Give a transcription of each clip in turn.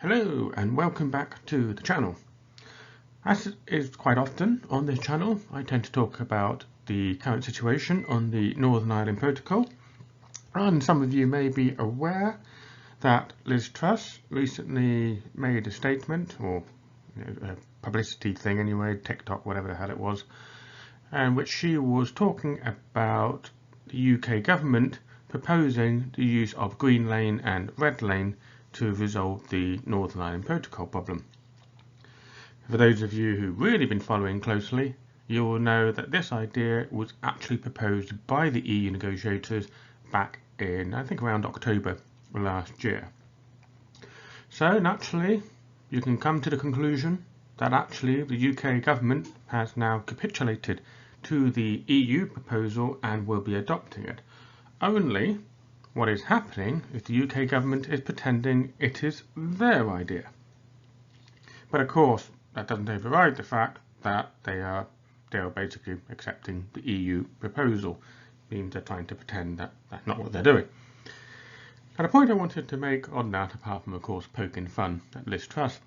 Hello and welcome back to the channel. As is quite often on this channel, I tend to talk about the current situation on the Northern Ireland Protocol, and some of you may be aware that Liz Truss recently made a statement, or a publicity thing anyway, TikTok, whatever the hell it was, in which she was talking about the UK government proposing the use of green lane and red lane to resolve the Northern Ireland Protocol problem. For those of you who've really been following closely, you will know that this idea was actually proposed by the EU negotiators back in, I think, around October last year. So naturally, you can come to the conclusion that actually the UK government has now capitulated to the EU proposal and will be adopting it. Only what is happening is the UK government is pretending it is their idea. But of course, that doesn't override the fact that they are basically accepting the EU proposal. It means they're trying to pretend that that's not what they're doing. And the point I wanted to make on that, apart from of course poking fun at Liz Truss,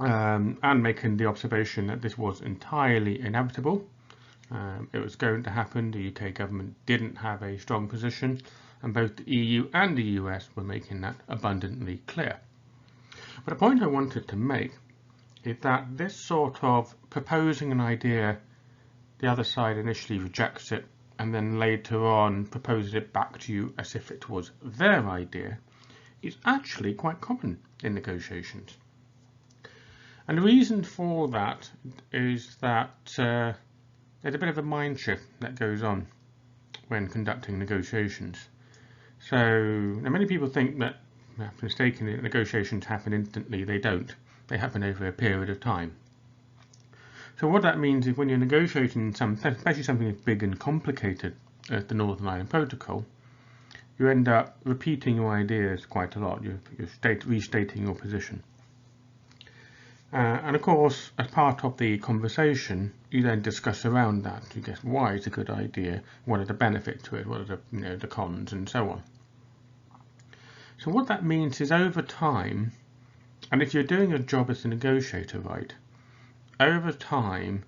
and making the observation that this was entirely inevitable. It was going to happen. The UK government didn't have a strong position, and both the EU and the US were making that abundantly clear. But the point I wanted to make is that this sort of proposing an idea, the other side initially rejects it and then later on proposes it back to you as if it was their idea, is actually quite common in negotiations. And the reason for that is that there's a bit of a mind shift that goes on when conducting negotiations. So now many people think that mistakenly negotiations happen instantly. They don't. They happen over a period of time. So what that means is when you're negotiating something, especially something as big and complicated as the Northern Ireland Protocol, you end up repeating your ideas quite a lot. You're restating your position. And of course, as part of the conversation, you then discuss around that. You guess why it's a good idea, what are the benefits to it, what are the cons, and so on. So what that means is over time, and if you're doing your job as a negotiator right, over time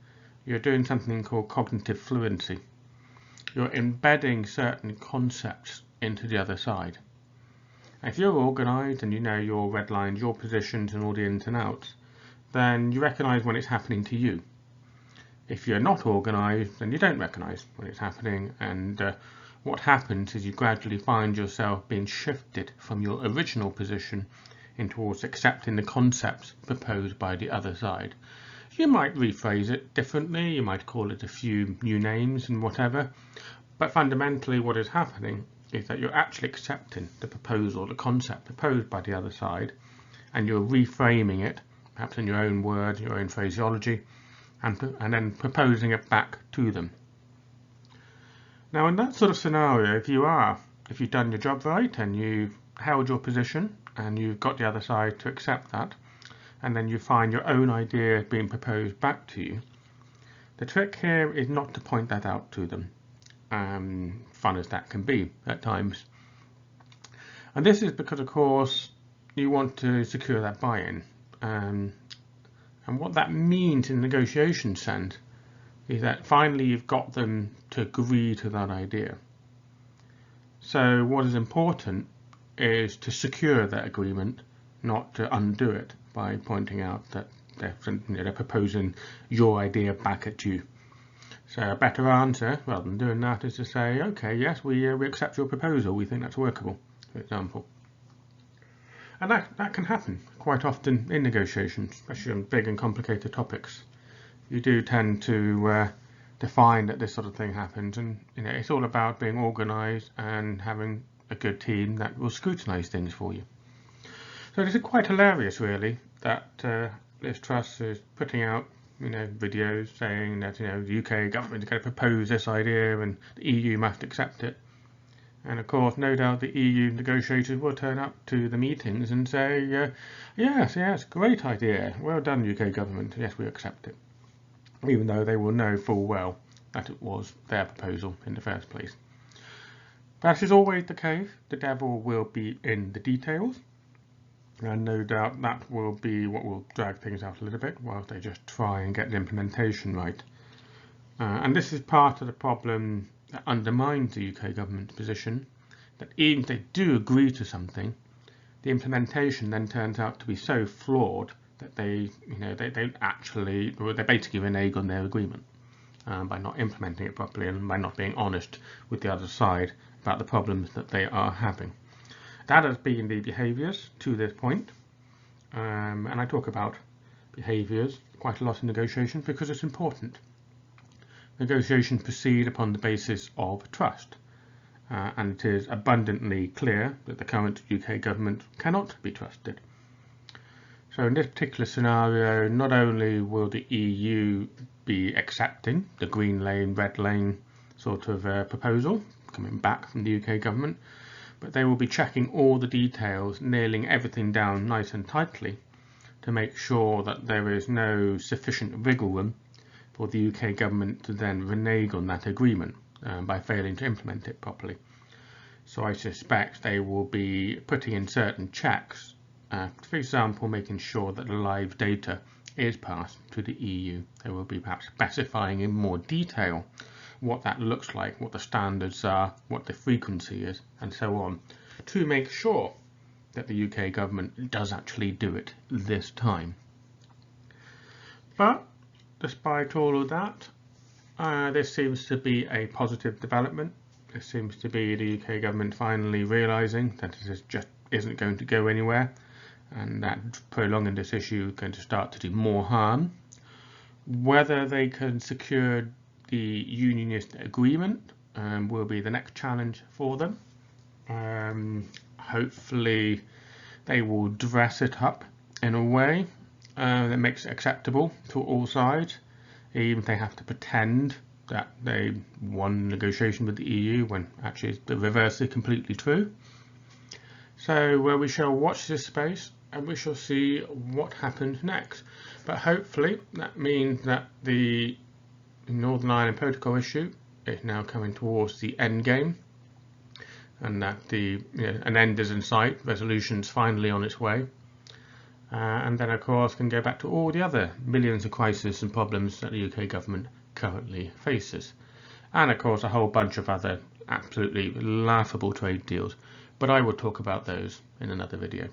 you're doing something called cognitive fluency. You're embedding certain concepts into the other side. And if you're organised and you know your red lines, your positions, and all the ins and outs, then you recognise when it's happening to you. If you're not organised, then you don't recognise when it's happening, and what happens is you gradually find yourself being shifted from your original position in towards accepting the concepts proposed by the other side. You might rephrase it differently, you might call it a few new names and whatever, but fundamentally what is happening is that you're actually accepting the proposal, the concept proposed by the other side, and you're reframing it, perhaps in your own words, your own phraseology, and then proposing it back to them. Now in that sort of scenario, if you've done your job right and you've held your position and you've got the other side to accept that, and then you find your own idea being proposed back to you, the trick here is not to point that out to them, fun as that can be at times. And this is because of course you want to secure that buy-in. And what that means in the negotiation sense is that finally you've got them to agree to that idea. So what is important is to secure that agreement, not to undo it by pointing out that they're proposing your idea back at you. So a better answer, rather than doing that, is to say, okay, yes, we accept your proposal, we think that's workable, for example. And that can happen quite often in negotiations, especially on big and complicated topics. You do tend to find that this sort of thing happens, and it's all about being organised and having a good team that will scrutinise things for you. So this is quite hilarious, really, that Liz Truss is putting out videos saying that the UK government is going to propose this idea and the EU must accept it. And of course, no doubt the EU negotiators will turn up to the meetings and say, yes, great idea. Well done, UK government. Yes, we accept it. Even though they will know full well that it was their proposal in the first place. But as is always the case, the devil will be in the details. And no doubt that will be what will drag things out a little bit while they just try and get the implementation right. And this is part of the problem that undermines the UK government's position, that even if they do agree to something, the implementation then turns out to be so flawed that they basically renege on their agreement by not implementing it properly and by not being honest with the other side about the problems that they are having. That has been the behaviours to this point, and I talk about behaviours quite a lot in negotiations because it's important. Negotiations proceed upon the basis of trust, and it is abundantly clear that the current UK government cannot be trusted. So in this particular scenario, not only will the EU be accepting the green lane, red lane sort of proposal coming back from the UK government, but they will be checking all the details, nailing everything down nice and tightly to make sure that there is no sufficient wiggle room for the UK government to then renege on that agreement by failing to implement it properly. So I suspect they will be putting in certain checks, for example, making sure that the live data is passed to the EU. They will be perhaps specifying in more detail what that looks like, what the standards are, what the frequency is, and so on, to make sure that the UK government does actually do it this time. But despite all of that, this seems to be a positive development. It seems to be the UK government finally realising that it just isn't going to go anywhere, and that prolonging this issue is going to start to do more harm. Whether they can secure the unionist agreement will be the next challenge for them. Hopefully they will dress it up in a way that makes it acceptable to all sides, even if they have to pretend that they won negotiation with the EU when actually the reverse is completely true. So we shall watch this space and we shall see what happens next. But hopefully that means that the Northern Ireland Protocol issue is now coming towards the end game, and that an end is in sight, resolution's finally on its way, and then of course can go back to all the other millions of crises and problems that the UK government currently faces, and of course a whole bunch of other absolutely laughable trade deals, but I will talk about those in another video.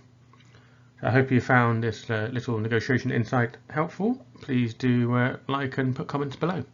I hope you found this little negotiation insight helpful. Please do like and put comments below.